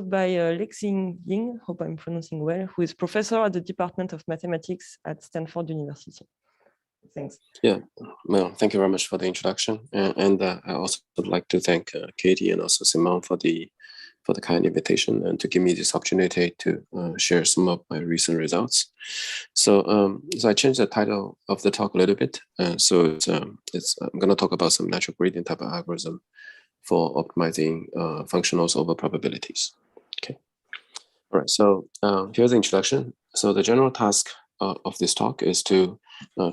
followed by Lexing Ying, hope I'm pronouncing well, who is professor at the Department of Mathematics at Stanford University. Thanks. Yeah, well, thank you very much for the introduction. And I also would like to thank Katie and also Simone for the kind invitation and to give me this opportunity to share some of my recent results. So, I changed the title of the talk a little bit. So I'm going to talk about some natural gradient type of algorithm for optimizing functionals over probabilities. Okay. All right. So here's the introduction. So the general task of this talk is to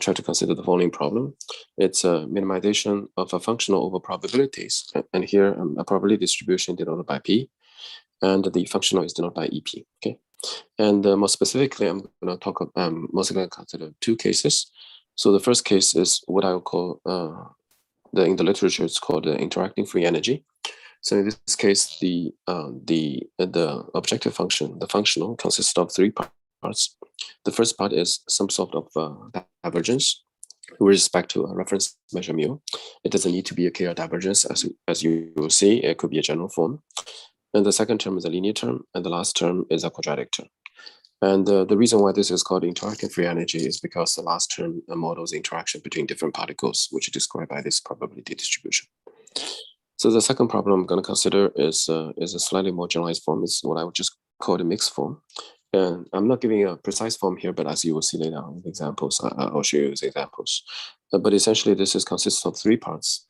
try to consider the following problem. It's a minimization of a functional over probabilities. And here a probability distribution denoted by P, and the functional is denoted by EP. Okay. And more specifically, I'm going to talk mostly going to consider two cases. So the first case is what I would call in the literature, it's called interacting free energy. So in this case, the objective function, the functional, consists of three parts. The first part is some sort of divergence with respect to a reference measure mu. It doesn't need to be a KR divergence, as you will see. It could be a general form. And the second term is a linear term, and the last term is a quadratic term. And the reason why this is called interacting free energy is because the last term models interaction between different particles, which is described by this probability distribution. So the second problem I'm going to consider is a slightly more generalized form. It's what I would just call the mixed form. And I'm not giving a precise form here, but as you will see later on with examples, I'll show you examples. But essentially, this consists of three parts.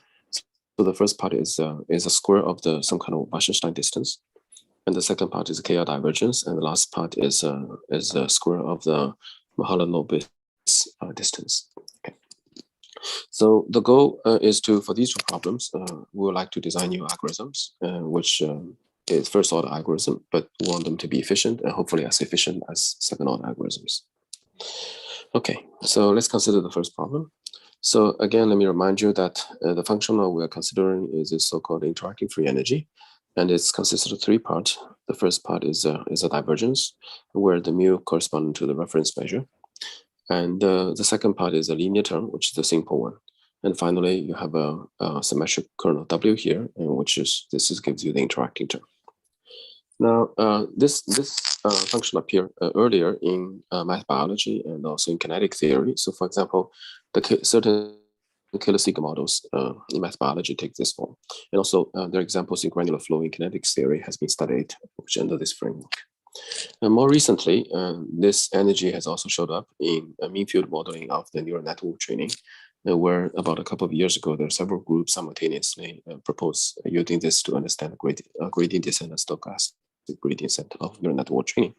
So the first part is a square of some kind of Wasserstein distance. And the second part is a KR divergence, and the last part is a square of the Mahalanobis distance. Okay. So the goal is for these two problems, we would like to design new algorithms, which is first order algorithm, but we want them to be efficient and hopefully as efficient as second order algorithms. Okay, so let's consider the first problem. So again, let me remind you that the functional we are considering is this so-called interacting free energy. And it's consisted of three parts. The first part is a divergence, where the mu corresponds to the reference measure. And the second part is a linear term, which is the simple one. And finally, you have a symmetric kernel W here, which gives you the interacting term. Now, this function appeared earlier in math biology and also in kinetic theory. So, for example, certain Killer Seeger models in math biology take this form. And also there are examples in granular flow in kinetics theory has been studied, which under this framework. And more recently, this energy has also showed up in mean field modeling of the neural network training, where about a couple of years ago, there are several groups simultaneously proposed using this to understand the gradient descent and stochastic gradient descent of neural network training.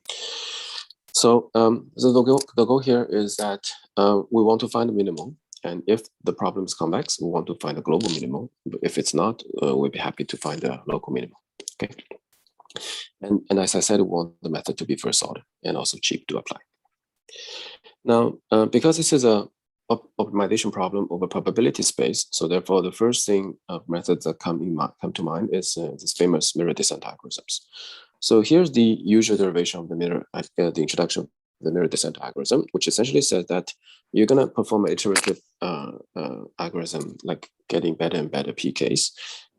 So, the goal here is that we want to find a minimum. And if the problem is convex, we want to find a global minimum. But if it's not, we'll be happy to find a local minimum. Okay. And as I said, we want the method to be first order and also cheap to apply. Now, because this is a optimization problem over probability space, so therefore the first thing methods that come to mind is this famous mirror descent algorithms. So here's the usual derivation of the introduction of the mirror descent algorithm, which essentially says that you're going to perform an iterative algorithm, like getting better and better PKs.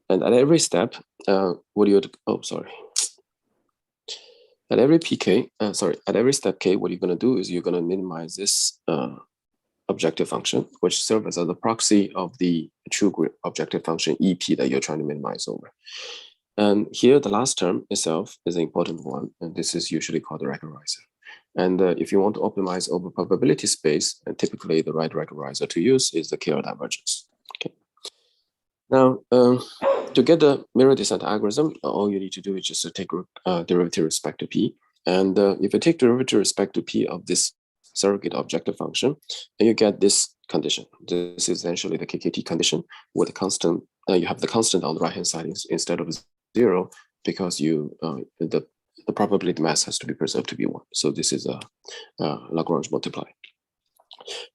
And at every step, at every step K, what you're going to do is you're going to minimize this objective function, which serves as the proxy of the true objective function EP that you're trying to minimize over. And here, the last term itself is an important one, and this is usually called the regularizer. And if you want to optimize over probability space, and typically the right regularizer to use is the KR divergence. Okay. Now, to get the mirror descent algorithm, all you need to do is just to take derivative respect to P. And if you take derivative respect to P of this surrogate objective function, and you get this condition. This is essentially the KKT condition with a constant. You have the constant on the right-hand side instead of 0 because the probability mass has to be preserved to be 1. So this is a Lagrange multiplier.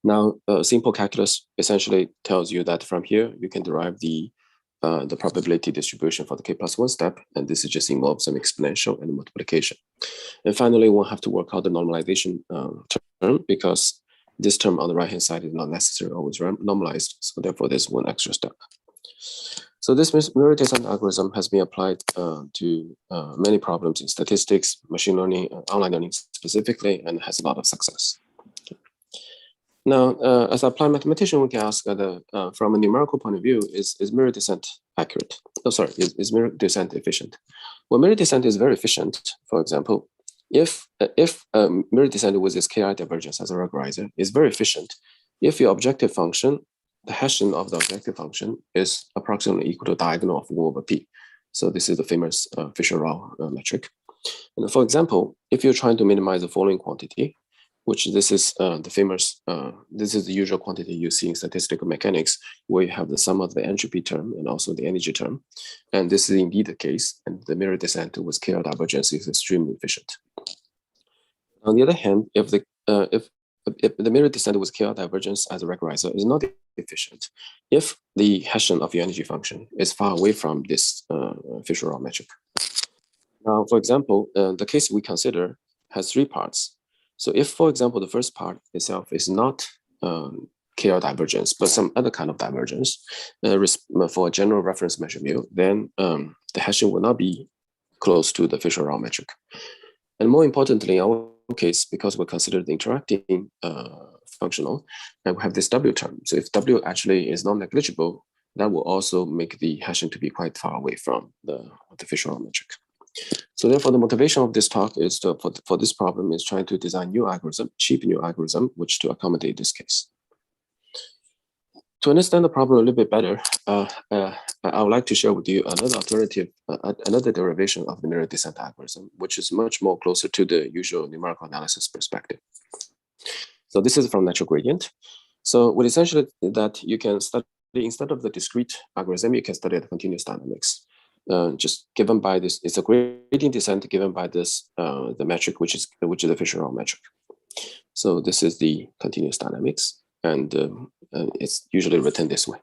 Now, simple calculus essentially tells you that from here you can derive the probability distribution for the k+1 step, and this is just involves some exponential and multiplication. And finally, we'll have to work out the normalization term because this term on the right-hand side is not necessarily always normalized. So therefore, there's one extra step. So this mirror descent algorithm has been applied to many problems in statistics, machine learning, online learning specifically, and has a lot of success. Now, as an applied mathematician, we can ask from a numerical point of view, is mirror descent accurate? Oh, sorry, is mirror descent efficient? Well, mirror descent is very efficient. For example, if mirror descent with its KI divergence as a regularizer is very efficient, if your objective function, the Hessian of the objective function, is approximately equal to diagonal of 1 over p. So this is the famous Fisher-Rao metric. And for example, if you're trying to minimize the following quantity, which this is the famous, this is the usual quantity you see in statistical mechanics, where you have the sum of the entropy term and also the energy term. And this is indeed the case, and the mirror descent with KI divergence is extremely efficient. On the other hand, if the mirror descent with KI divergence as a regularizer is not efficient, if the Hessian of your energy function is far away from this Fisher-Rao metric. Now, for example, the case we consider has 3 parts. So if, for example, the first part itself is not KL divergence, but some other kind of divergence for a general reference measure mu, then the Hessian will not be close to the Fisher-Rao metric. And more importantly, in our case, because we consider the interacting functional, and we have this W term. So if W actually is non-negligible, that will also make the Hessian to be quite far away from the Fisher-Rao metric. So therefore, the motivation of this talk is for this problem is trying to design new algorithm, cheap new algorithm, which to accommodate this case. To understand the problem a little bit better, I would like to share with you another alternative, another derivation of the mirror descent algorithm, which is much more closer to the usual numerical analysis perspective. So this is from natural gradient. So what essentially that you can study, instead of the discrete algorithm, you can study the continuous dynamics. Just given by this, it's a gradient descent given by this the metric which is the Fisher-Rao metric. So this is the continuous dynamics, and it's usually written this way.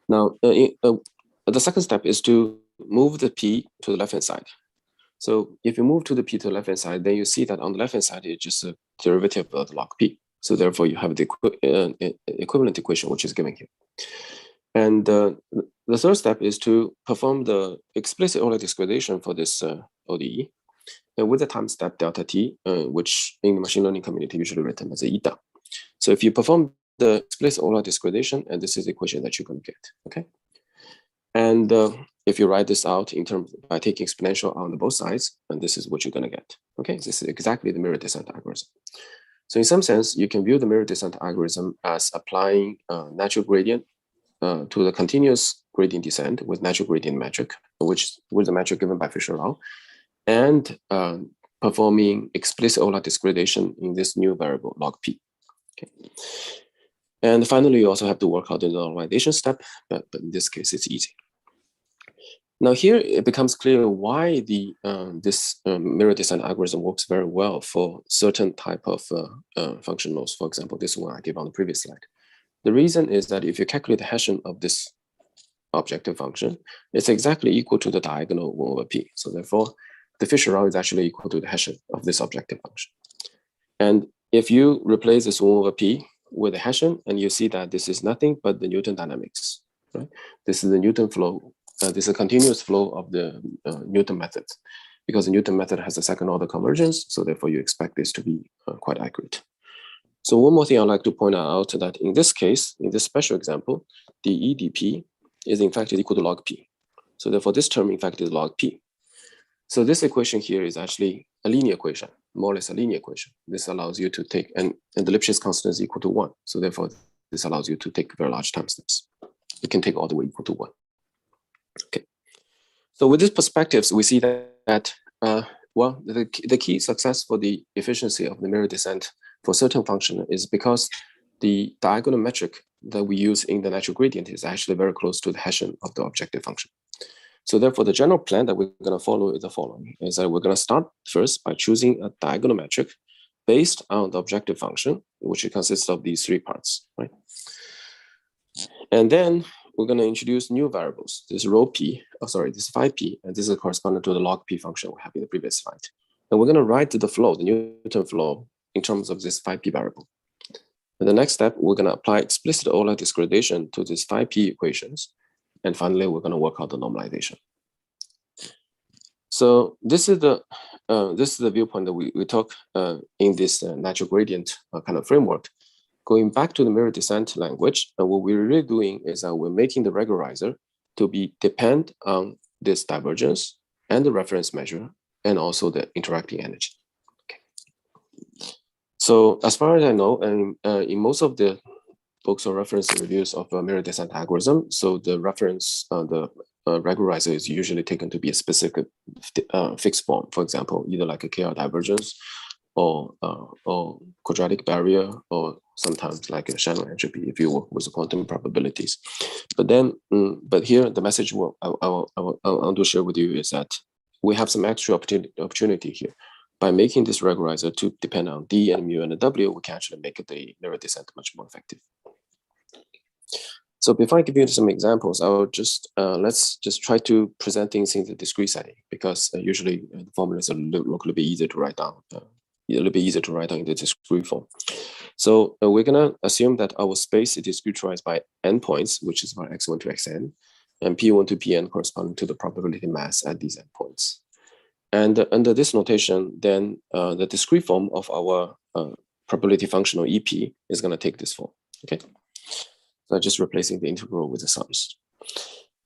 Now, the second step is to move the p to the left hand side. So if you move to the p to the left hand side, then you see that on the left hand side it's just a derivative of the log p. So therefore, you have the equivalent equation which is given here. And the third step is to perform the explicit Euler discretization for this ODE, and with the time step delta t, which in the machine learning community usually written as a eta. So if you perform the explicit Euler discretization, and this is the equation that you're going to get, okay? And if you write this out in terms by taking exponential on both sides, and this is what you're going to get, okay? This is exactly the mirror descent algorithm. So in some sense, you can view the mirror descent algorithm as applying natural gradient to the continuous gradient descent with natural gradient metric, which was the metric given by Fisher-Rao, and performing explicit Euler discretization in this new variable log p. Okay. And finally, you also have to work out the normalization step, but in this case, it's easy. Now here it becomes clear why the this mirror descent algorithm works very well for certain type of functionals. For example, this one I gave on the previous slide. The reason is that if you calculate the Hessian of this objective function, it's exactly equal to the diagonal 1 over p. So therefore, the Fisher-Rao is actually equal to the Hessian of this objective function. And if you replace this 1 over p with the Hessian, and you see that this is nothing but the Newton dynamics, right? This is the Newton flow. This is a continuous flow of the Newton method, because the Newton method has a second order convergence. So therefore, you expect this to be quite accurate. So one more thing I'd like to point out that in this case, in this special example, the EDP is in fact equal to log p. So therefore, this term in fact is log p. So this equation here is actually a linear equation, more or less a linear equation. This allows you to take, and the Lipschitz constant is equal to 1. So therefore, this allows you to take very large time steps. You can take all the way equal to 1. Okay. So with these perspectives, we see that well, the key success for the efficiency of the mirror descent for certain function is because the diagonal metric that we use in the natural gradient is actually very close to the Hessian of the objective function. So therefore, the general plan that we're going to follow is the following, is that we're going to start first by choosing a diagonal metric based on the objective function, which consists of these 3 parts, right? And then we're going to introduce new variables. This rho p, this phi p, and this is corresponding to the log p function we have in the previous slide. And we're going to write the flow, the Newton flow, in terms of this phi p variable. And the next step, we're going to apply explicit Euler discretization to these phi p equations And finally, we're going to work out the normalization. So this is the viewpoint that we took in this natural gradient kind of framework. Going back to the mirror descent language, what we're really doing is that we're making the regularizer to be depend on this divergence and the reference measure and also the interacting energy. Okay. So as far as I know, and in most of the books or reference reviews of mirror descent algorithm, so the reference, the regularizer is usually taken to be a specific fixed form. For example, either like a KR divergence or quadratic barrier, or sometimes like a Shannon entropy if you work with the quantum probabilities. But then, but here the message I want to share with you is that we have some extra opportunity here. By making this regularizer to depend on D and mu and the W, we can actually make the mirror descent much more effective. So before I give you some examples, I will just let's just try to present things in the discrete setting, because usually the formulas are look a little bit easier to write down. A little bit easier to write down in the discrete form. So we're gonna assume that our space is discretized by endpoints, which is by x1 to xn, and p1 to pn corresponding to the probability mass at these endpoints. And under this notation, then the discrete form of our probability function or EP is gonna take this form. Okay. So just replacing the integral with the sums.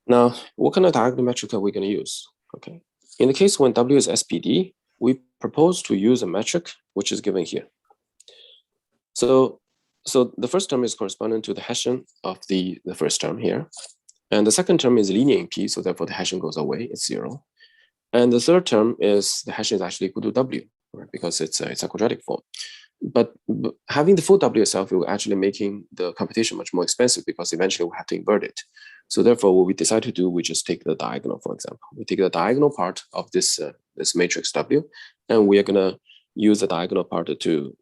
Now, what kind of diagonal metric are we going to use? Okay. In the case when W is SPD, we propose to use a metric which is given here. So the first term is corresponding to the Hessian of the first term here. And the second term is linear in P, so therefore the Hessian goes away, it's 0. And the third term is the Hessian is actually equal to W, right? Because it's a quadratic form. But having the full W itself will actually making the computation much more expensive, because eventually we have to invert it. So therefore, what we decide to do, we just take the diagonal, for example. We take the diagonal part of this this matrix W, and we are going to use the diagonal part to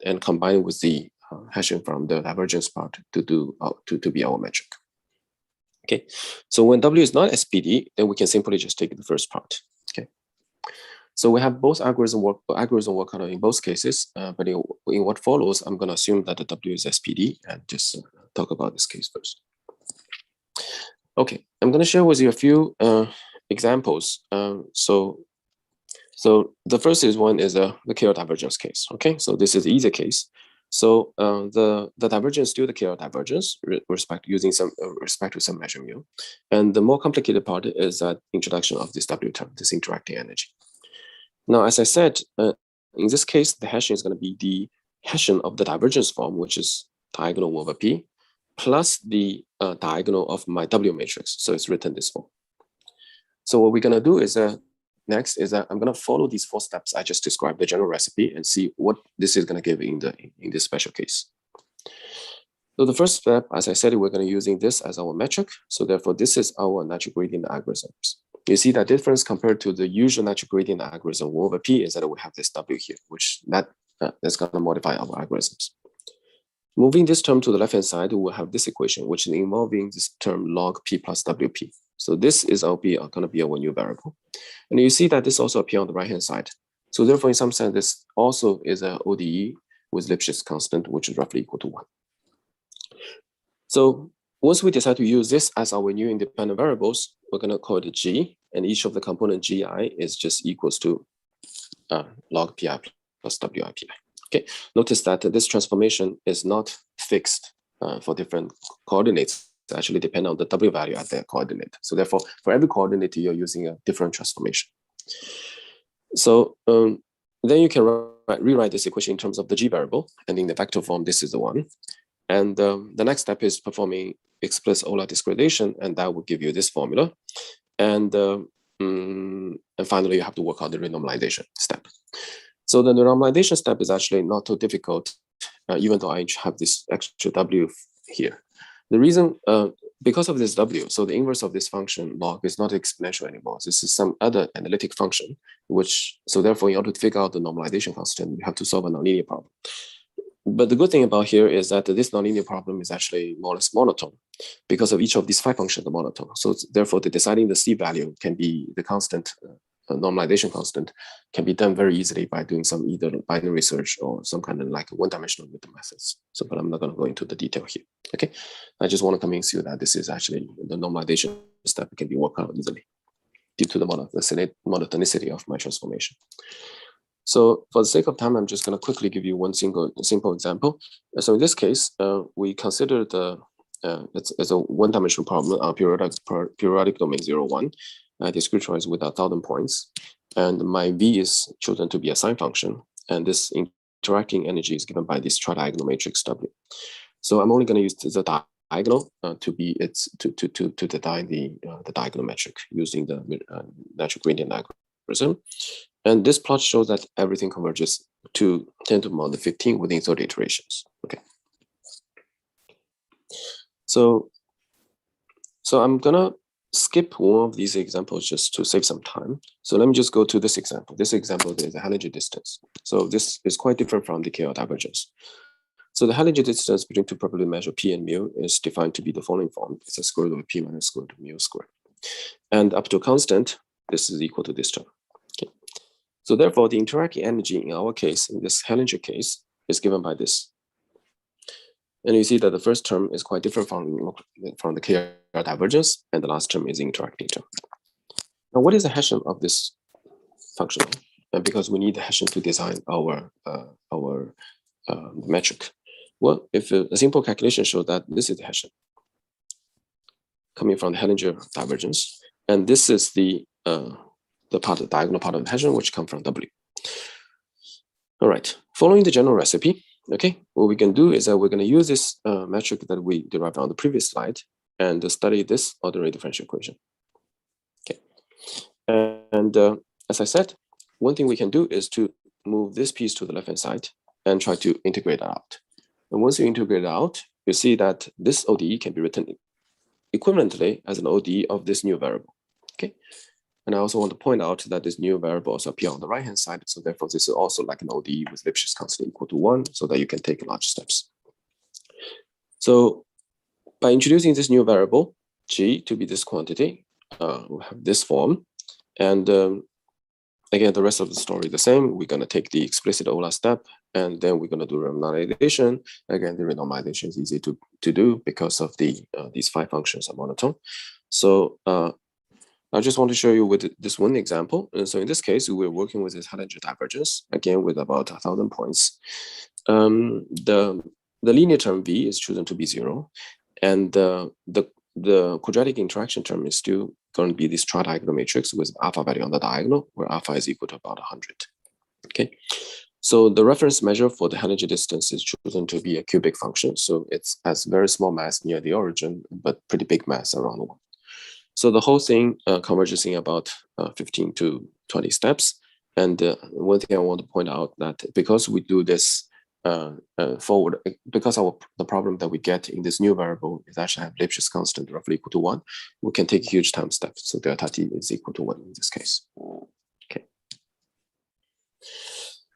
and combine with the hashing from the divergence part to be our metric. Okay, so when W is not SPD, then we can simply just take the first part. Okay. So we have both algorithm work out in both cases, but in what follows, I'm going to assume that the W is SPD and just talk about this case first. Okay, I'm going to share with you a few examples. So the first one is the KR divergence case. Okay, so this is the easy case. So the divergence to the KR divergence using some respect to some measure mu, and the more complicated part is that introduction of this W term, this interacting energy. Now, as I said, in this case, the Hessian is going to be the Hessian of the divergence form, which is diagonal 1 over P, plus the diagonal of my W matrix. So it's written this form. So what we're going to do is next is that I'm going to follow these 4 steps I just described, the general recipe, and see what this is going to give in this special case. So the first step, as I said, we're going to using this as our metric. So therefore, this is our natural gradient algorithms. You see that difference compared to the usual natural gradient algorithm 1 over P is that we have this W here, which that's going to modify our algorithms. Moving this term to the left-hand side, we'll have this equation, which is involving this term log P plus WP. So this is going to be our new variable. And you see that this also appears on the right-hand side. So therefore, in some sense, this also is an ODE with Lipschitz constant, which is roughly equal to 1. So once we decide to use this as our new independent variables, we're going to call it G, and each of the component Gi is just equals to log Pi plus Wi Pi. Okay, notice that this transformation is not fixed for different coordinates. It actually depends on the W value at their coordinate. So therefore, for every coordinate, you're using a different transformation. So then you can rewrite this equation in terms of the G variable, and in the vector form, this is the one. And the next step is performing explicit Euler discretization, and that will give you this formula. And finally, you have to work out the renormalization step. So the renormalization step is actually not so difficult, even though I have this extra W here. The reason, because of this W, so the inverse of this function log is not exponential anymore. This is some other analytic function, so therefore, in order to figure out the normalization constant, you have to solve a nonlinear problem. But the good thing about here is that this nonlinear problem is actually more or less monotone because of each of these 5 functions are monotone. So therefore, the deciding the C value can be the constant normalization constant can be done very easily by doing some either binary search or some kind of like one-dimensional methods. So, but I'm not going to go into the detail here. Okay, I just want to convince you that this is actually the normalization step can be worked out easily due to the monotonicity of my transformation. So for the sake of time, I'm just going to quickly give you one simple example. So in this case, we consider the it's a one-dimensional problem, periodic domain 0, 1, discretized with 1,000 points. And my V is chosen to be a sign function. And this interacting energy is given by this tridiagonal matrix W. So I'm only going to use the diagonal to define the diagonal metric using the natural gradient algorithm. And this plot shows that everything converges to 10 to the minus 15 within 30 iterations. Okay. So I'm gonna skip one of these examples just to save some time. So let me just go to this example. This example is the Hallinger distance. So this is quite different from the KL divergence. So the Hallinger distance between two properly measured P and mu is defined to be the following form. It's a square root of P minus square root of mu squared. And up to a constant, this is equal to this term. Okay. So therefore, the interacting energy in our case, in this Hallinger case, is given by this. And you see that the first term is quite different from the KR divergence, and the last term is the interacting term. Now, what is the Hessian of this function? And because we need the Hessian to design our metric. Well, if a simple calculation shows that this is the Hessian coming from the Hallinger divergence, and this is the diagonal part of the Hessian, which comes from W. All right, following the general recipe, okay, what we can do is that we're going to use this metric that we derived on the previous slide and study this ordinary differential equation. Okay, and as I said, one thing we can do is to move this piece to the left-hand side and try to integrate it out. And once you integrate it out, you see that this ODE can be written equivalently as an ODE of this new variable. Okay. And I also want to point out that this new variable also appears on the right-hand side. So therefore, this is also like an ODE with Lipschitz constant equal to 1, so that you can take large steps. So by introducing this new variable, G, to be this quantity, we'll have this form. And again, the rest of the story the same. We're going to take the explicit OLA step, and then we're going to do renormalization. Again, the renormalization is easy to do because of these 5 functions are monotone. So I just want to show you with this one example. And so in this case, we're working with this Hallinger divergence, again, with about 1,000 points. The linear term V is chosen to be 0. And the quadratic interaction term is still going to be this tridiagonal matrix with alpha value on the diagonal, where alpha is equal to about 100. Okay. So the reference measure for the Hallinger distance is chosen to be a cubic function. So it has very small mass near the origin, but pretty big mass around the world. So the whole thing converges in about 15 to 20 steps. And one thing I want to point out that because we do this forward, because the problem that we get in this new variable is actually have Lipschitz constant roughly equal to 1, we can take huge time steps. So delta t is equal to 1 in this case. Okay.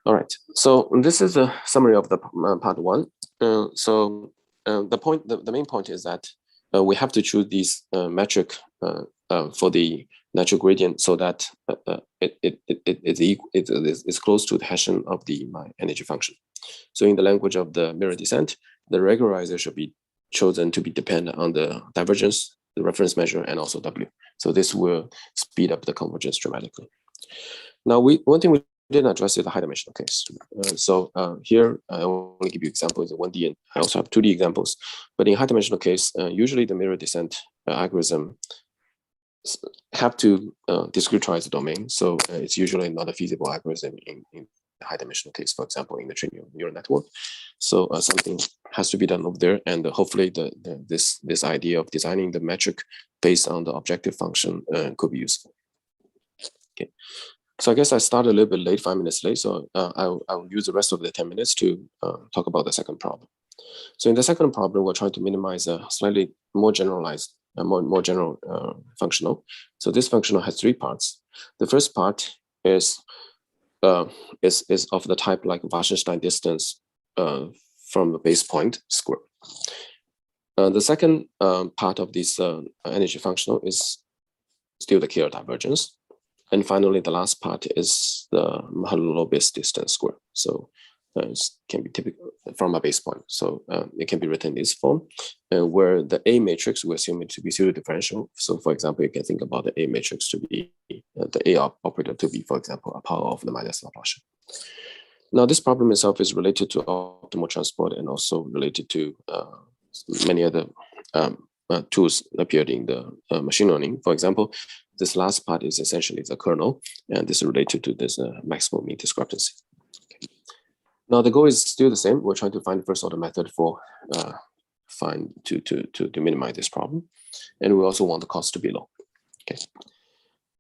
All right. So this is a summary of the part 1. So the main point is that we have to choose these metric for the natural gradient so that it is close to the Hessian of my energy function. So in the language of the mirror descent, the regularizer should be chosen to be dependent on the divergence, the reference measure, and also W. So this will speed up the convergence dramatically. Now, one thing we didn't address is the high-dimensional case. Here, I only give you examples of 1D, and I also have 2D examples. But in high-dimensional case, usually the mirror descent algorithm have to discretize the domain. So it's usually not a feasible algorithm in the high-dimensional case, for example, in the training neural network. So something has to be done over there, and hopefully this idea of designing the metric based on the objective function could be useful. Okay. So I guess I started a little bit late, 5 minutes late. So I'll use the rest of the 10 minutes to talk about the second problem. So in the second problem, we're trying to minimize a slightly more generalized, more general functional. So this functional has 3 parts. The first part is of the type like Wasserstein distance from the base point square. The second part of this energy functional is still the KR divergence. And finally, the last part is the Mahalanobis distance square. So it can be typical from a base point. So it can be written in this form, where the A matrix, we assume it to be pseudo-differential. So for example, you can think about the A matrix to be, the A operator to be, for example, a power of the minus Laplacian. Now, this problem itself is related to optimal transport and also related to many other tools appeared in the machine learning. For example, this last part is essentially the kernel, and this is related to this maximum mean discrepancy. Okay. Now, the goal is still the same. We're trying to find the first order method for to minimize this problem, and we also want the cost to be low. Okay.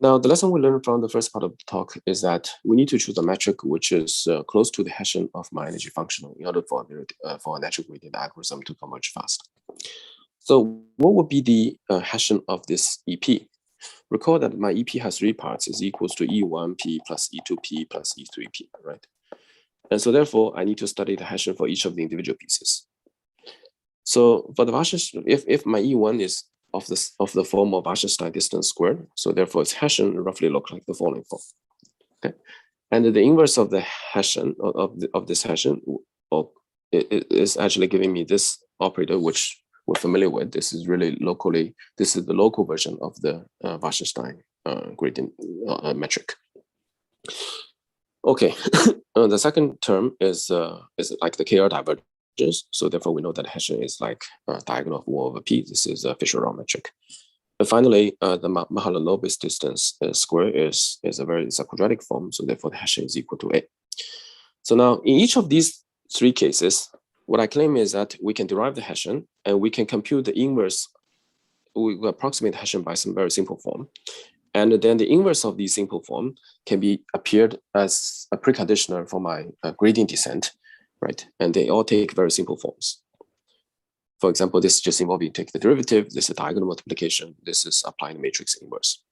Now, the lesson we learned from the first part of the talk is that we need to choose a metric which is close to the Hessian of my energy functional in order for a natural gradient algorithm to converge fast. So what would be the Hessian of this EP? Recall that my EP has 3 parts, is equals to E1P plus E2P plus E3P, right? And so therefore, I need to study the Hessian for each of the individual pieces. So for the Wasserstein, if my E1 is of the form of Wasserstein distance squared, so therefore its Hessian roughly look like the following form. Okay, and the inverse of the Hessian of this Hessian is actually giving me this operator, which we're familiar with. This is really locally. This is the local version of the Wasserstein gradient metric. Okay, the second term is like the KR divergence. So therefore, we know that Hessian is like diagonal of 1 over P. This is a Fisher-Rao metric. And finally, the Mahalanobis distance square is a quadratic form. So therefore, the Hessian is equal to A. So now, in each of these 3 cases, what I claim is that we can derive the Hessian and we can compute the inverse. We approximate the Hessian by some very simple form. And then the inverse of these simple form can be appeared as a preconditioner for my gradient descent, right? And they all take very simple forms. For example, this just involves you take the derivative, this is diagonal multiplication, this is applying the matrix inverse.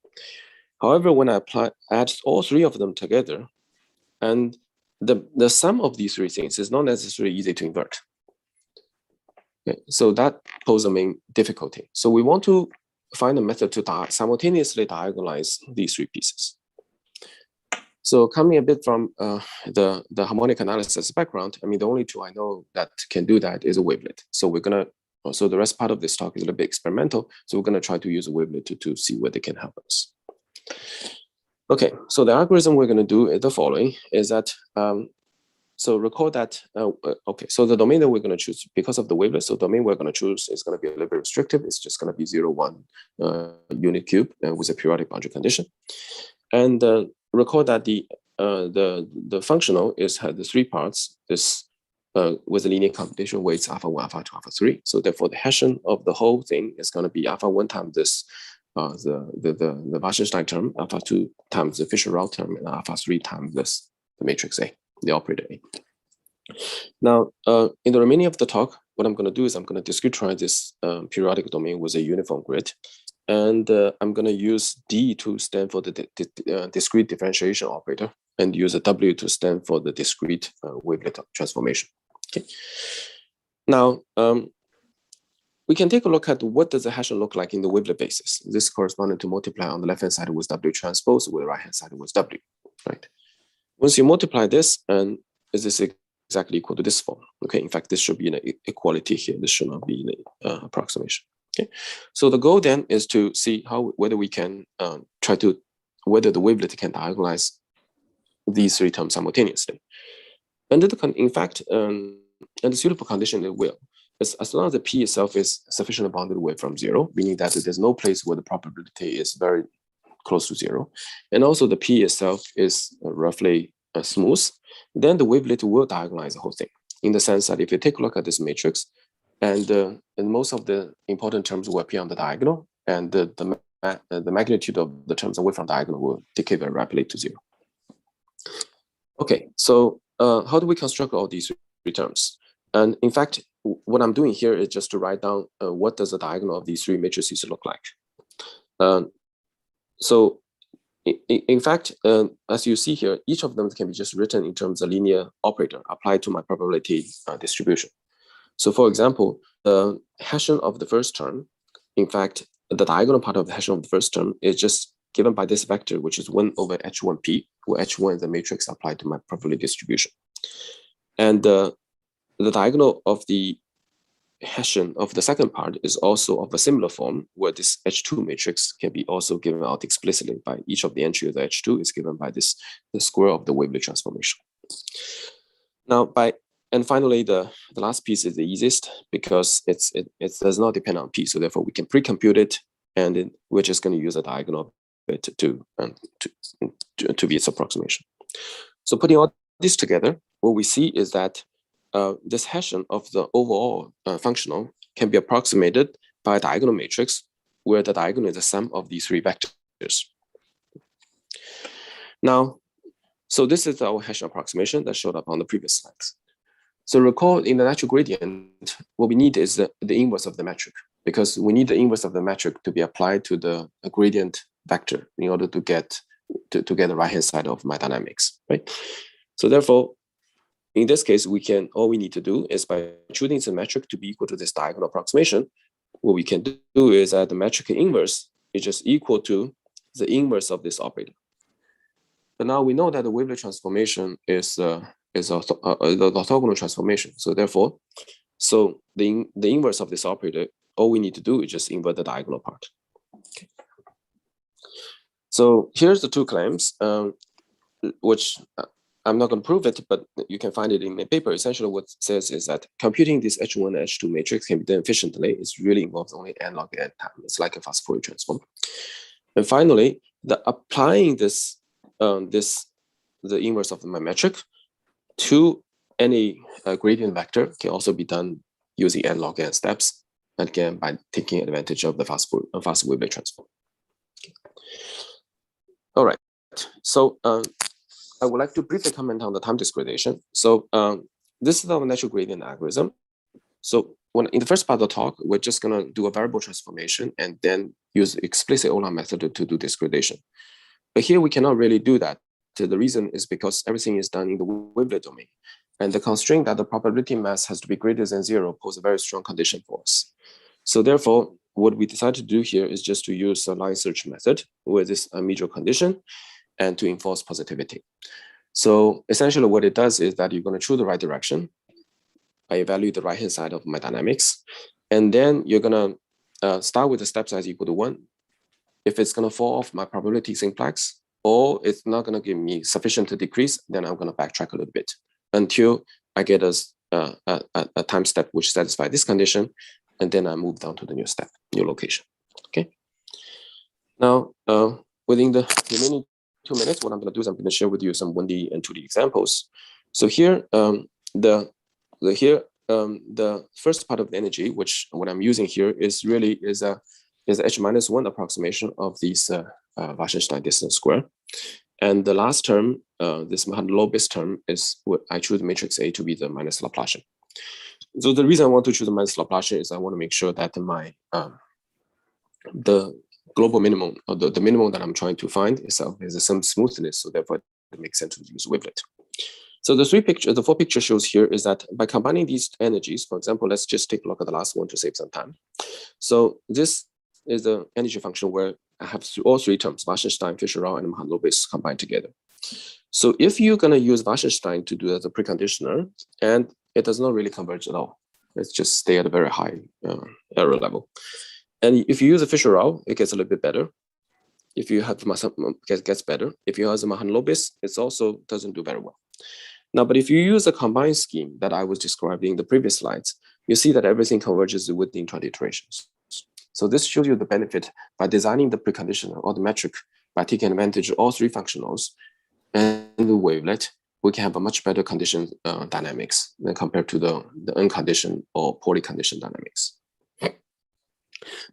However, when I add all 3 of them together, and the sum of these 3 things is not necessarily easy to invert. Okay, so that poses a main difficulty. So we want to find a method to simultaneously diagonalize these 3 pieces. So coming a bit from the harmonic analysis background, I mean, the only tool I know that can do that is a wavelet. So we're gonna, so the rest part of this talk is a little bit experimental. So we're gonna try to use a wavelet to see where they can help us. Okay, so the algorithm we're gonna do is the following, is that, so recall that, okay, so the domain that we're gonna choose, because of the wavelet, so the domain we're gonna choose is gonna be a little bit restrictive. It's just gonna be 0, 1 unit cube with a periodic boundary condition. And recall that the functional had the 3 parts. This with a linear computation weights alpha 1, alpha 2, alpha 3. So therefore, the Hessian of the whole thing is going to be alpha 1 times this the Wasserstein term, alpha 2 times the Fisher-Rao term, and alpha 3 times this the matrix A, the operator A. Now, in the remaining of the talk, what I'm going to do is I'm going to discretize this periodic domain with a uniform grid. And I'm going to use D to stand for the discrete differentiation operator and use a W to stand for the discrete wavelet transformation. Okay. Now, we can take a look at what does the Hessian look like in the wavelet basis. This corresponding to multiply on the left-hand side with W transpose, with the right-hand side with W, right? Once you multiply this, and is this exactly equal to this form? Okay, in fact, this should be an equality here. This should not be an approximation. Okay, so the goal then is to see whether we can whether the wavelet can diagonalize these 3 terms simultaneously. And in fact, and the suitable condition it will, as long as the P itself is sufficiently bounded away from 0, meaning that there's no place where the probability is very close to 0, and also the P itself is roughly smooth, then the wavelet will diagonalize the whole thing. In the sense that if you take a look at this matrix, and most of the important terms will appear on the diagonal, and the magnitude of the terms away from diagonal will decay very rapidly to 0. Okay, so how do we construct all these 3 terms? And in fact, what I'm doing here is just to write down what does the diagonal of these 3 matrices look like. So in fact, as you see here, each of them can be just written in terms of linear operator applied to my probability distribution. So for example, the Hessian of the first term, in fact, the diagonal part of the Hessian of the first term is just given by this vector, which is 1 over H1P, where H1 is the matrix applied to my probability distribution. And the diagonal of the Hessian of the second part is also of a similar form, where this H2 matrix can be also given out explicitly by each of the entry of the H2 is given by the square of the wavelet transformation. Now, and finally, the last piece is the easiest because it does not depend on P. So therefore, we can pre-compute it, and then we're just going to use a diagonal of it to be its approximation. So putting all this together, what we see is that this Hessian of the overall functional can be approximated by a diagonal matrix where the diagonal is the sum of these three vectors. Now, so this is our Hessian approximation that showed up on the previous slides. So recall in the natural gradient, what we need is the inverse of the metric, because we need the inverse of the metric to be applied to the gradient vector in order to get the right-hand side of my dynamics, right? So therefore, in this case, all we need to do is by choosing the metric to be equal to this diagonal approximation, what we can do is that the metric inverse is just equal to the inverse of this operator. But now we know that the wavelet transformation is the orthogonal transformation. So therefore, the inverse of this operator, all we need to do is just invert the diagonal part. Okay. So here's the two claims, which I'm not going to prove it, but you can find it in the paper. Essentially, what it says is that computing this H1 and H2 matrix can be done efficiently. It really involves only n log n time. It's like a fast Fourier transform. And finally, applying the inverse of my metric to any gradient vector can also be done using n log n steps, and again by taking advantage of the fast wavelet transform. Okay. All right. So I would like to briefly comment on the time discretization. So this is our natural gradient algorithm. So in the first part of the talk, we're just going to do a variable transformation and then use explicit Euler method to do discretization. But here we cannot really do that. The reason is because everything is done in the wavelet domain. And the constraint that the probability mass has to be greater than 0 poses a very strong condition for us. So therefore, what we decided to do here is just to use a line search method with this mutual condition and to enforce positivity. So essentially what it does is that you're going to choose the right direction. I evaluate the right-hand side of my dynamics. And then you're going to start with the step size equal to 1. If it's going to fall off my probability simplex, or it's not going to give me sufficient to decrease, then I'm going to backtrack a little bit until I get a time step which satisfies this condition, and then I move down to the new step, new location. Okay. Now, within the remaining 2 minutes, what I'm going to do is I'm going to share with you some 1D and 2D examples. So here, the first part of the energy, which what I'm using here is really is a H-1 approximation of this Wasserstein distance square. And the last term, this Mandelbrot term, is what I choose matrix A to be the minus Laplacian. So the reason I want to choose the minus Laplacian is I want to make sure that my the global minimum, or the minimum that I'm trying to find is some smoothness. So therefore, it makes sense to use wavelet. So the 4 picture shows here is that by combining these energies, for example, let's just take a look at the last one to save some time. So this is the energy function where I have all 3 terms, Wasserstein, Fischer-Rao, and Mandelbrot combined together. So if you're going to use Wasserstein to do as a preconditioner, and it does not really converge at all, let's just stay at a very high error level. And if you use a Fischer-Rao, it gets a little bit better. If you have it gets better. If you use a Mandelbrot, it also doesn't do very well. Now, but if you use a combined scheme that I was describing in the previous slides, you see that everything converges within 20 iterations. So this shows you the benefit by designing the preconditioner or the metric by taking advantage of all 3 functionals and the wavelet, we can have a much better condition dynamics than compared to the unconditioned or poorly conditioned dynamics.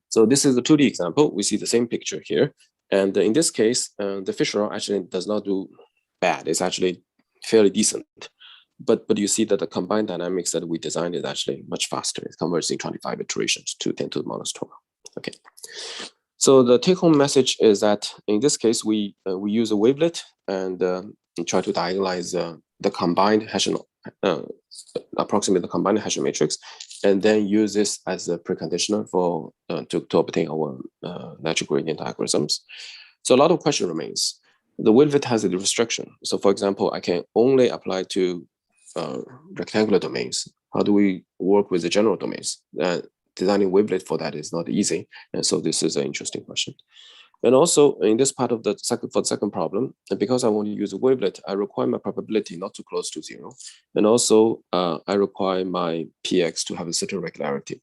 So this is the 2D example. We see the same picture here. And in this case, the Fischer-Rao actually does not do bad. It's actually fairly decent. But you see that the combined dynamics that we designed is actually much faster. It converts in 25 iterations to 10 to the minus 12. Okay. So the take-home message is that in this case, we use a wavelet and try to diagonalize the combined Hessian, approximate the combined Hessian matrix, and then use this as a preconditioner for to obtain our natural gradient algorithms. So a lot of question remains. The wavelet has a restriction. So for example, I can only apply to rectangular domains. How do we work with the general domains? Designing wavelet for that is not easy. And so this is an interesting question. And also in this part of the second problem, because I want to use a wavelet, I require my probability not too close to 0. And also I require my px to have a certain regularity.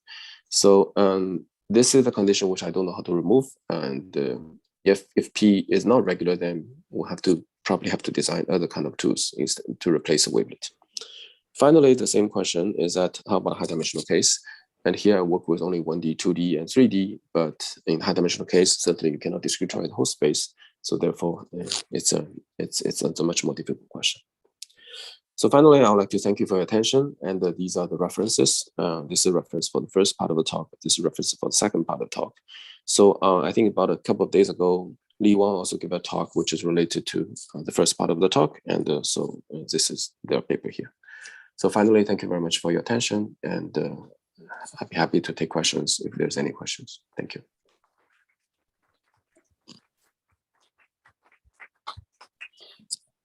So this is the condition which I don't know how to remove. And if p is not regular, then we'll probably have to design other kind of tools to replace a wavelet. Finally, the same question is that how about high dimensional case? And here I work with only 1D, 2D, and 3D, but in high dimensional case, certainly you cannot discretize the whole space. So therefore, it's a much more difficult question. So finally, I would like to thank you for your attention. And these are the references. This is a reference for the first part of the talk. This is a reference for the second part of the talk. So I think about a couple of days ago, Li Wang also gave a talk which is related to the first part of the talk. And so this is their paper here. So finally, thank you very much for your attention. And I'd be happy to take questions if there's any questions. Thank you.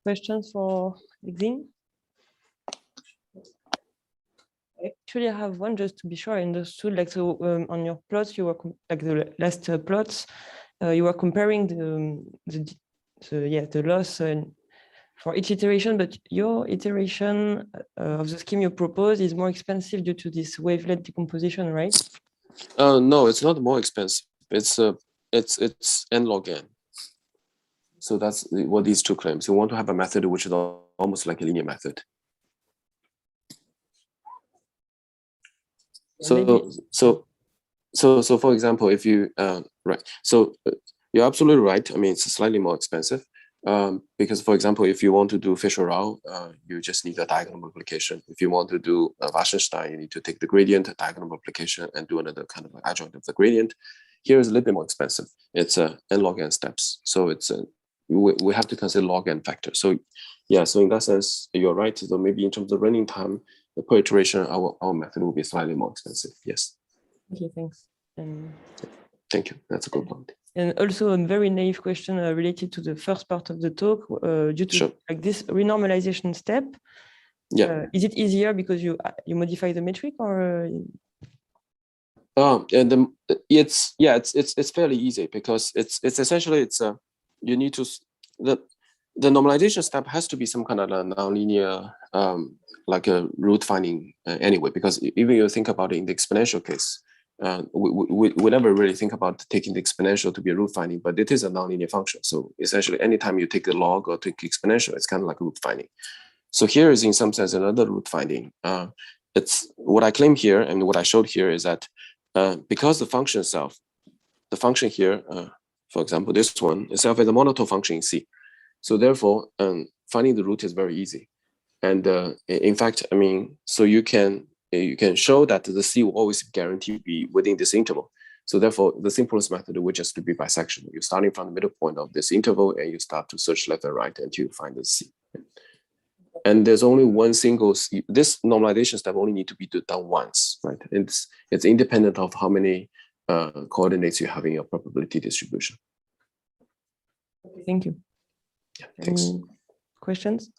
Questions for Lexing? Actually, I have one just to be sure I understood. Like, so on your plots, you were like the last plots, you were comparing the loss for each iteration, but your iteration of the scheme you propose is more expensive due to this wavelet decomposition, right? No, it's not more expensive. It's n log n. So that's what these two claims. You want to have a method which is almost like a linear method. So for example, if you right, so you're absolutely right. I mean, it's slightly more expensive because, for example, if you want to do Fisher-Rao, you just need a diagonal multiplication. If you want to do Wasserstein, you need to take the gradient, diagonal multiplication, and do another kind of adjoint of the gradient. Here is a little bit more expensive. It's n log n steps. So it's we have to consider log n factor. So yeah, so in that sense, you're right. So maybe in terms of running time, per iteration, our method will be slightly more expensive. Yes. Okay, thanks. Thank you. That's a good point. And also a very naive question related to the first part of the talk, due to like this renormalization step. Yeah. Is it easier because you modify the metric, or? And it's fairly easy because it's essentially you need to the normalization step has to be some kind of a nonlinear like a root finding anyway, because even you think about it in the exponential case, we never really think about taking the exponential to be a root finding, but it is a nonlinear function. So essentially, anytime you take a log or take exponential, it's kind of like a root finding. So here is in some sense another root finding. It's what I claim here and what I showed here is that because the function itself, the function here, for example, this one itself is a monotone function in C. So therefore, finding the root is very easy. And in fact, I mean, so you can show that the C will always guarantee be within this interval. So therefore, the simplest method would just to be bisectional. You're starting from the middle point of this interval and you start to search left and right until you find the C. And there's only one single C. This normalization step only need to be done once, right? It's independent of how many coordinates you have in your probability distribution. Okay, thank you. Yeah, thanks. Any questions?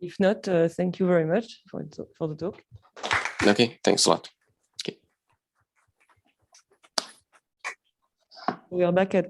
If not, thank you very much for the talk. Okay, thanks a lot. Okay. We are back at